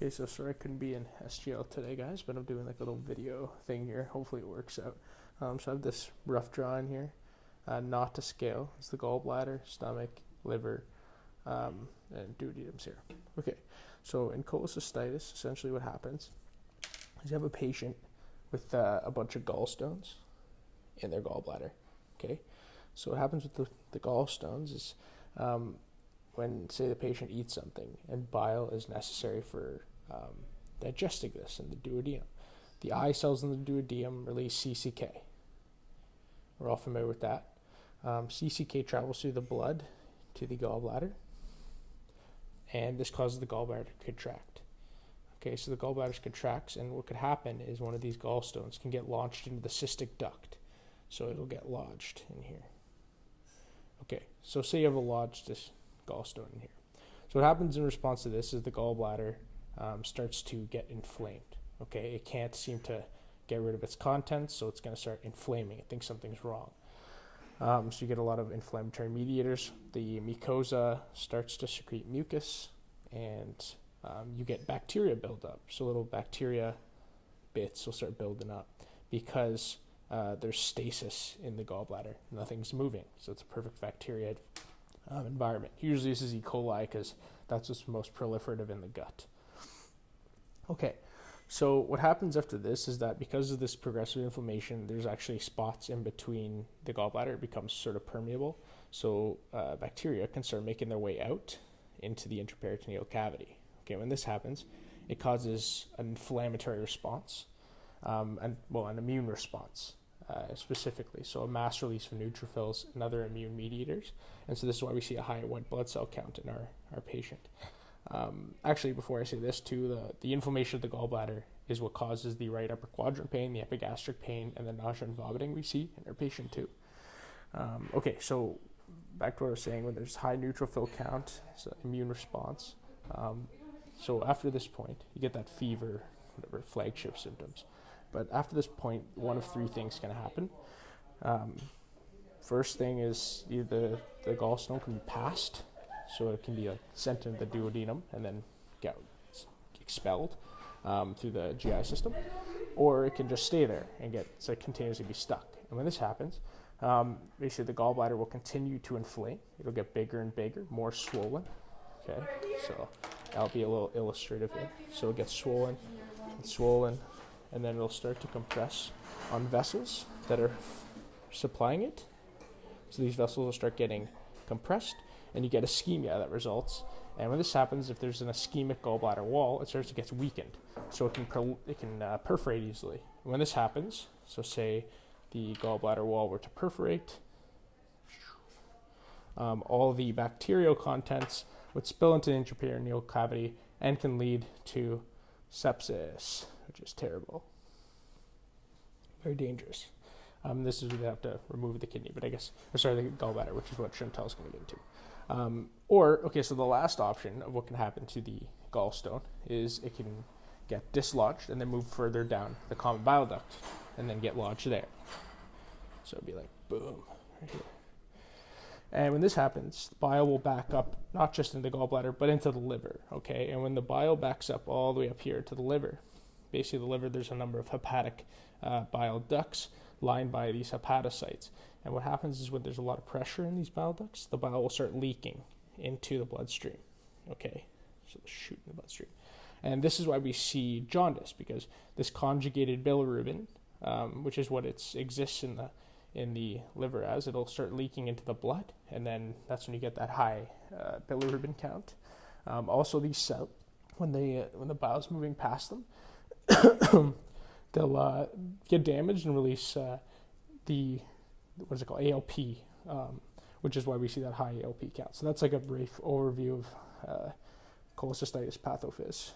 Okay, so sorry I couldn't be in SGL today, guys, but I'm doing like a little video thing here. Hopefully it works out. So I have this rough drawing here, not to scale. It's the gallbladder, stomach, liver, and duodenums here. Okay, so in cholecystitis, essentially what happens is you have a patient with a bunch of gallstones in their gallbladder. Okay, so what happens with the gallstones is when, say, the patient eats something and bile is necessary for digesting this in the duodenum, the eye cells in the duodenum release CCK. We're all familiar with that. CCK travels through the blood to the gallbladder, and this causes the gallbladder to contract. Okay, so the gallbladder contracts, and what could happen is one of these gallstones can get launched into the cystic duct. So it'll get lodged in here. Okay, so say you have a lodged this gallstone in here. So what happens in response to this is the gallbladder starts to get inflamed. Okay, it can't seem to get rid of its contents, so it's going to start inflaming. It thinks something's wrong. So you get a lot of inflammatory mediators. The mucosa starts to secrete mucus, and you get bacteria buildup. So little bacteria bits will start building up because there's stasis in the gallbladder. Nothing's moving, so it's a perfect bacteria environment. Usually this is E. coli because that's what's most proliferative in the gut. Okay, so what happens after this is that because of this progressive inflammation, there's actually spots in between the gallbladder. It becomes sort of permeable, so bacteria can start making their way out into the intraperitoneal cavity. Okay, when this happens, it causes an inflammatory response, an immune response. Specifically, so a mass release from neutrophils and other immune mediators, and so this is why we see a high white blood cell count in our patient. Actually, before I say this too, the inflammation of the gallbladder is what causes the right upper quadrant pain, the epigastric pain, and the nausea and vomiting we see in our patient too. Okay, so back to what I was saying, when there's high neutrophil count, it's an immune response. So after this point, you get that fever, whatever flagship symptoms. But after this point, one of three things can happen. First thing is either the gallstone can be passed, so it can be sent into the duodenum and then get expelled through the GI system, or it can just stay there and continuously be stuck. And when this happens, basically the gallbladder will continue to inflame. It'll get bigger and bigger, more swollen. Okay, so that'll be a little illustrative here. So it gets swollen and swollen, and then it'll start to compress on vessels that are supplying it. So these vessels will start getting compressed, and you get ischemia that results. And when this happens, if there's an ischemic gallbladder wall, it starts to get weakened, so it can perforate easily. And when this happens, so say the gallbladder wall were to perforate, all the bacterial contents would spill into the intraperitoneal cavity and can lead to sepsis, which is terrible. Very dangerous. This is where they have to remove the kidney, the gallbladder, which is what Chantal is going to get into. So the last option of what can happen to the gallstone is it can get dislodged and then move further down the common bile duct and then get lodged there. So it'd be like, boom, right here. And when this happens, the bile will back up, not just into the gallbladder, but into the liver, okay? And when the bile backs up all the way up here to the liver, basically the liver, there's a number of hepatic bile ducts lined by these hepatocytes. And what happens is when there's a lot of pressure in these bile ducts, the bile will start leaking into the bloodstream, okay? So it'll shoot in the bloodstream. And this is why we see jaundice, because this conjugated bilirubin, which is what it exists in the liver as, it'll start leaking into the blood, and then that's when you get that high bilirubin count. Also, these cells, when the bile is moving past them, they'll get damaged and release ALP, which is why we see that high ALP count. So that's like a brief overview of cholecystitis pathophys.